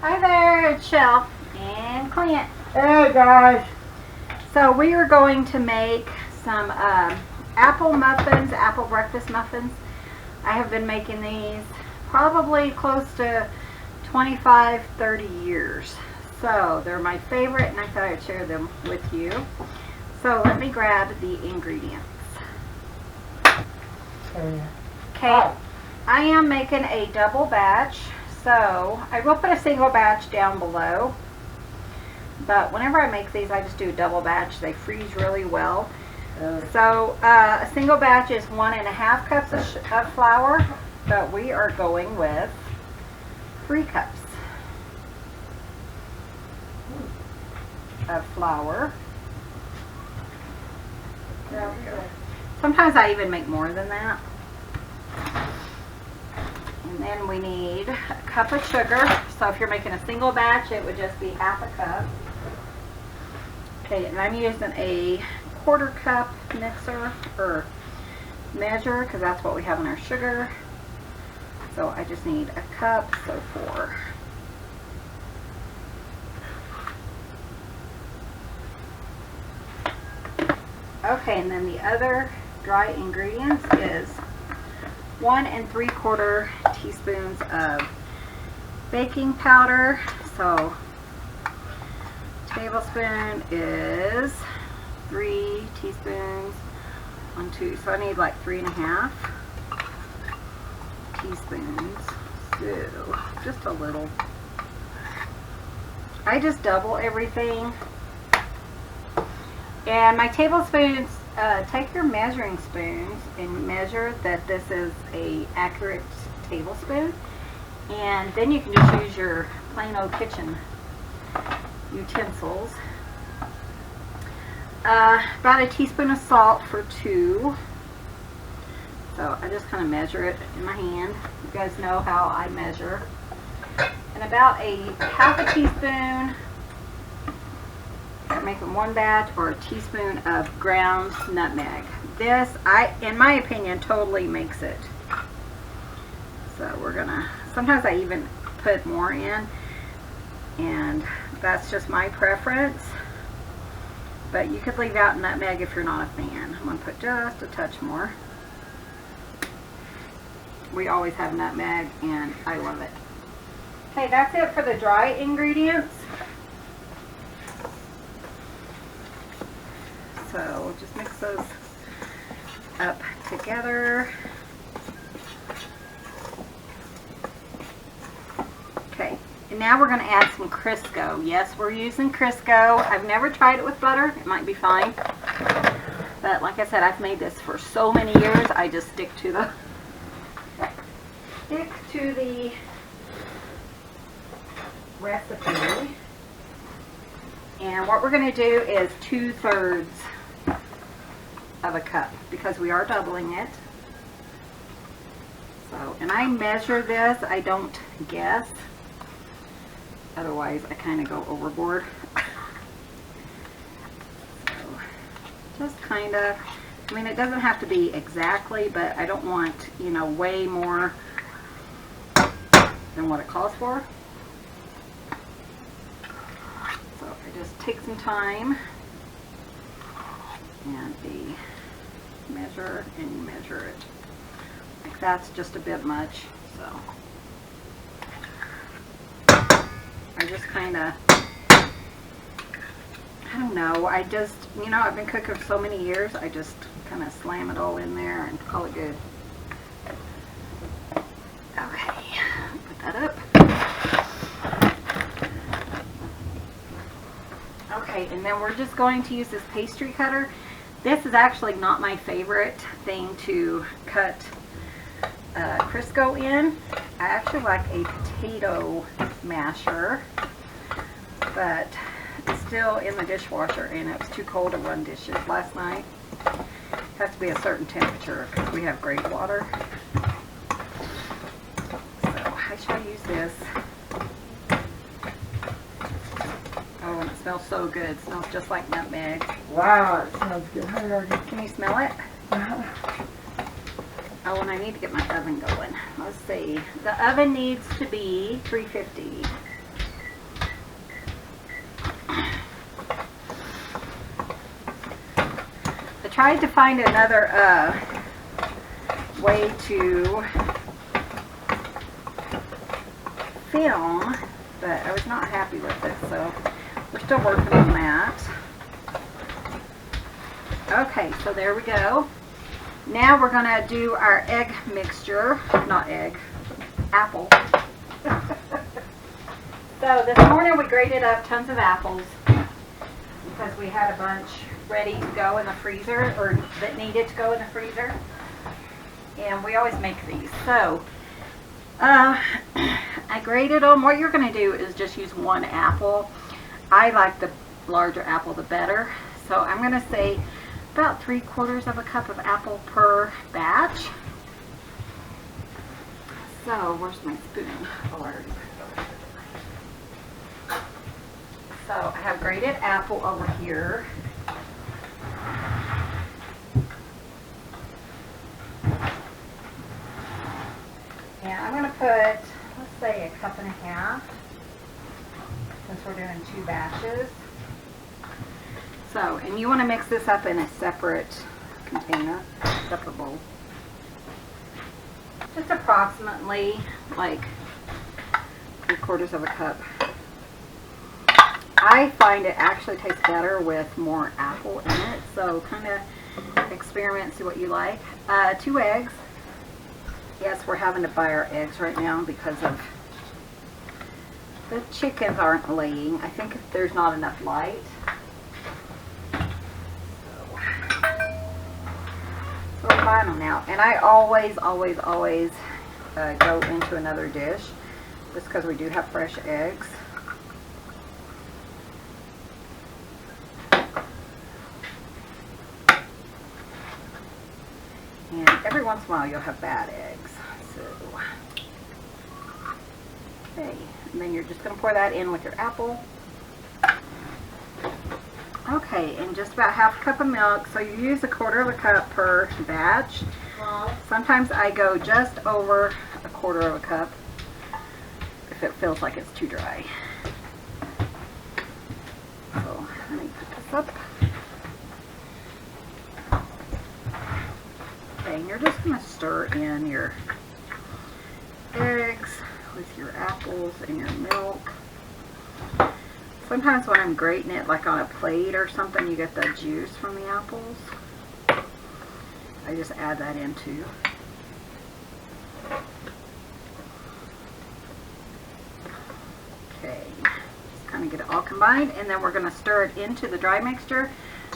Hi there, it's Shell and Clint. Hey guys! So we are going to make some apple muffins, apple breakfast muffins. I have been making these probably close to 25-30 years. So they're my favorite and I thought I'd share them with you. So let me grab the ingredients. Okay, I am making a double batch. So I will put a single batch down below, but whenever I make these I just do a double batch. They freeze really well. So a single batch is 1.5 cups of flour, but we are going with 3 cups of flour. There we go. Sometimes I even make more than that. And then we need a cup of sugar. So if you're making a single batch, it would just be half a cup. Okay, and I'm using a 1/4 cup mixer or measure because that's what we have in our sugar. So I just need a cup, so 4. Okay, and then the other dry ingredients is 1 3/4 teaspoons of baking powder. So tablespoon is 3 teaspoons. 1, 2. So I need like 3.5 teaspoons. So just a little. I just double everything. And my tablespoons, take your measuring spoons and measure that this is a accurate tablespoon, and then you can just use your plain old kitchen utensils. About a teaspoon of salt for 2. So I just kind of measure it in my hand. You guys know how I measure. And about a half a teaspoon, I'm making 1 batch, or a teaspoon of ground nutmeg. This, in my opinion, totally makes it. So we're gonna, sometimes I even put more in, and that's just my preference. But you could leave out nutmeg if you're not a fan. I'm gonna put just a touch more. We always have nutmeg, and I love it. Okay, that's it for the dry ingredients. So we'll just mix those up together. Okay, and now we're going to add some Crisco. Yes, we're using Crisco. I've never tried it with butter. It might be fine. But like I said, I've made this for so many years. I just stick to the recipe. And what we're going to do is 2/3 of a cup because we are doubling it. So, and I measure this, I don't guess. Otherwise I kind of go overboard. So just kind of, I mean, it doesn't have to be exactly, but I don't want, you know, way more than what it calls for. So I just take some time and measure and measure it. Like that's just a bit much, so I just kind of, I don't know, I just, you know, I've been cooking for so many years, I just kind of slam it all in there and call it good. Okay, put that up. Okay, and then we're just going to use this pastry cutter. This is actually not my favorite thing to cut Crisco in. I actually like a potato masher, but it's still in the dishwasher and it was too cold to run dishes last night. It has to be a certain temperature because we have great water. So I shall use this. Oh, and it smells so good. It smells just like nutmeg. Wow, it smells good. Can you smell it? Oh, and I need to get my oven going. Let's see. The oven needs to be 350. tried to find another way to film, but I was not happy with it, so we're still working on that. Okay, so there we go. Now we're going to do our egg mixture, not egg, apple. So this morning we grated up tons of apples because we had a bunch ready to go in the freezer, or that needed to go in the freezer. And we always make these. So I grated them. What you're going to do is just use one apple. I like the larger apple the better. So I'm going to say about 3/4 of a cup of apple per batch. So where's my spoon? Oh, I already put it over here. So I have grated apple over here. And I'm going to put, let's say, 1.5 cups, since we're doing 2 batches. So, and you want to mix this up in a separate container, separate bowl. Just approximately like 3/4 of a cup. I find it actually tastes better with more apple in it, so kind of experiment, see what you like. 2 eggs. Yes, we're having to buy our eggs right now because of the chickens aren't laying. I think there's not enough light. So we're buying them now. And I always go into another dish just because we do have fresh eggs. And every once in a while you'll have bad eggs. So, okay. And then you're just going to pour that in with your apple. Okay, and just about 1/2 cup of milk. So you use 1/4 cup per batch. Sometimes I go just over 1/4 cup if it feels like it's too dry. So let me put this up. Okay, and you're just going to stir in your eggs with your apples and your milk. Sometimes when I'm grating it like on a plate or something, you get the juice from the apples. I just add that in too. Okay, just kind of get it all combined, and then we're going to stir it into the dry mixture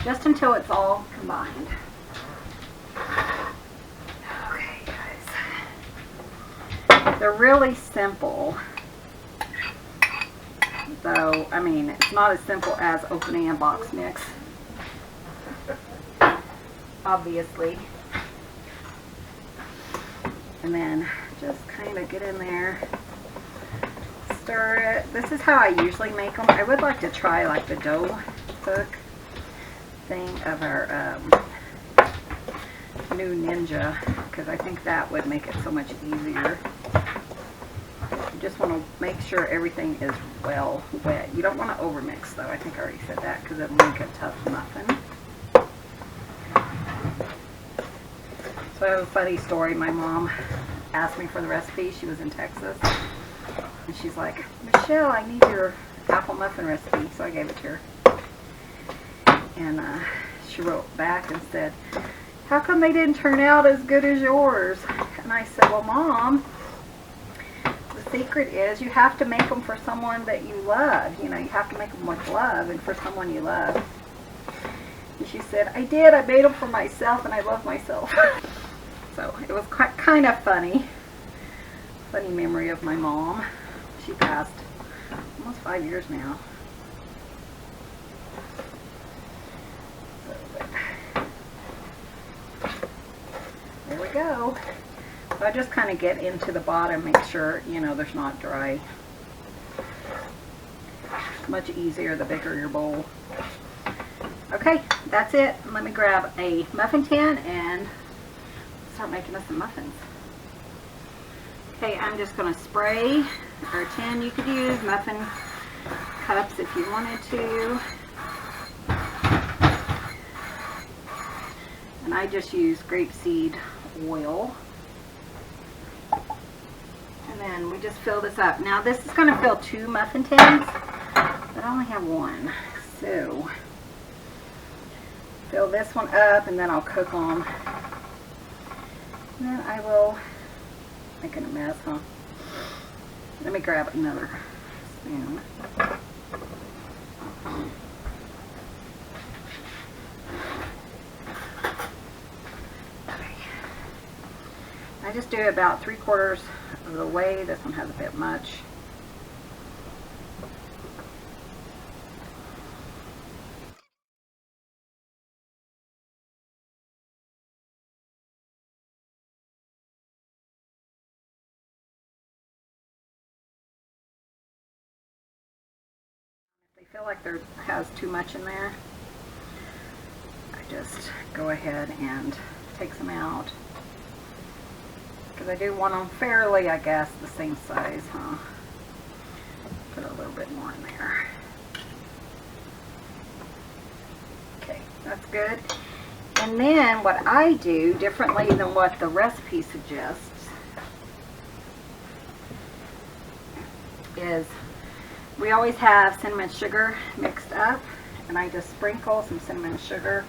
just until it's all combined. Okay, guys. They're really simple. Though, I mean, it's not as simple as opening a box mix, obviously. And then just kind of get in there, stir it. This is how I usually make them. I would like to try like the dough cook thing of our new Ninja, because I think that would make it so much easier. Just want to make sure everything is well wet. You don't want to overmix though. I think I already said that because it'll make a tough muffin. So I have a funny story. My mom asked me for the recipe. She was in Texas. And she's like, Michelle, I need your apple muffin recipe. So I gave it to her. And she wrote back and said, how come they didn't turn out as good as yours? And I said, well, Mom, the secret is you have to make them for someone that you love. You know, you have to make them with love and for someone you love. And she said, I did. I made them for myself and I love myself. So it was kind of funny. Funny memory of my mom. She passed almost 5 years now. So, there we go. So I just kind of get into the bottom, make sure, you know, there's not dry. It's much easier the bigger your bowl. Okay, that's it. Let me grab a muffin tin and start making us some muffins. Okay, I'm just going to spray our tin. You could use muffin cups if you wanted to. And I just use grapeseed oil. And then we just fill this up. Now this is going to fill 2 muffin tins, but I only have 1. So fill this one up and then I'll cook them. And then I will, making a mess, huh? Let me grab another spoon. I just do about 3/4 of the way. This one has a bit much. If they feel like there has too much in there, I just go ahead and take some out. Because I do want them fairly, I guess, the same size, huh? Put a little bit more in there. Okay, that's good. And then what I do differently than what the recipe suggests is we always have cinnamon sugar mixed up, and I just sprinkle some cinnamon sugar,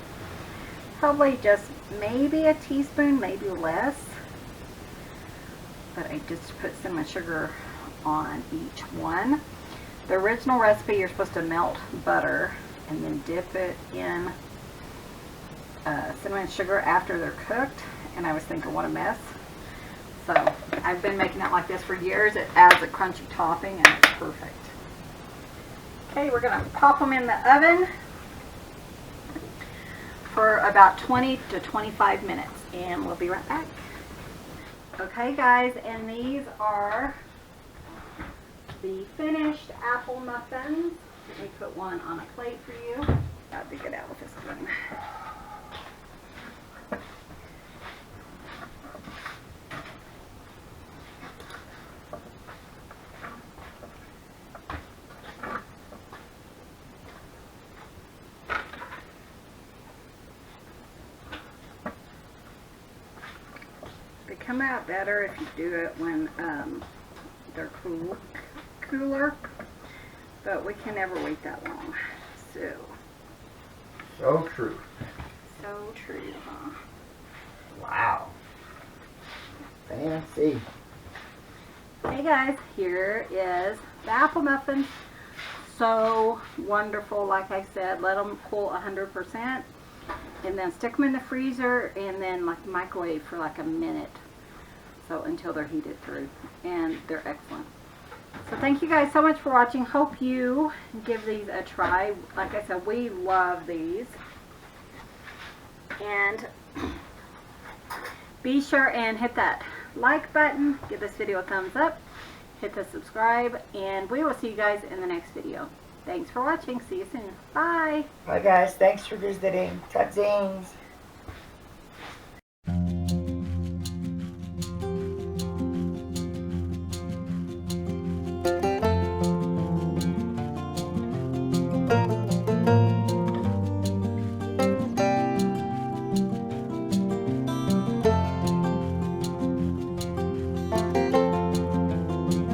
probably just maybe a teaspoon, maybe less. But I just put cinnamon sugar on each one. The original recipe, you're supposed to melt butter and then dip it in cinnamon sugar after they're cooked. And I was thinking, what a mess. So I've been making it like this for years. It adds a crunchy topping and it's perfect. Okay, we're going to pop them in the oven for about 20 to 25 minutes. And we'll be right back. Okay guys, and these are the finished apple muffins. Let me put one on a plate for you. Got to get out with this spoon. They come out better if you do it when they're cooler, but we can never wait that long. So true. So true, huh? Wow. Fancy. Hey guys, here is the apple muffins. So wonderful, like I said, let them cool 100%. And then stick them in the freezer and then like microwave for like a minute. So until they're heated through. And they're excellent. So thank you guys so much for watching. Hope you give these a try. Like I said, we love these. And be sure and hit that like button. Give this video a thumbs up. Hit the subscribe. And we will see you guys in the next video. Thanks for watching. See you soon. Bye. Bye guys. Thanks for visiting. Tutzings.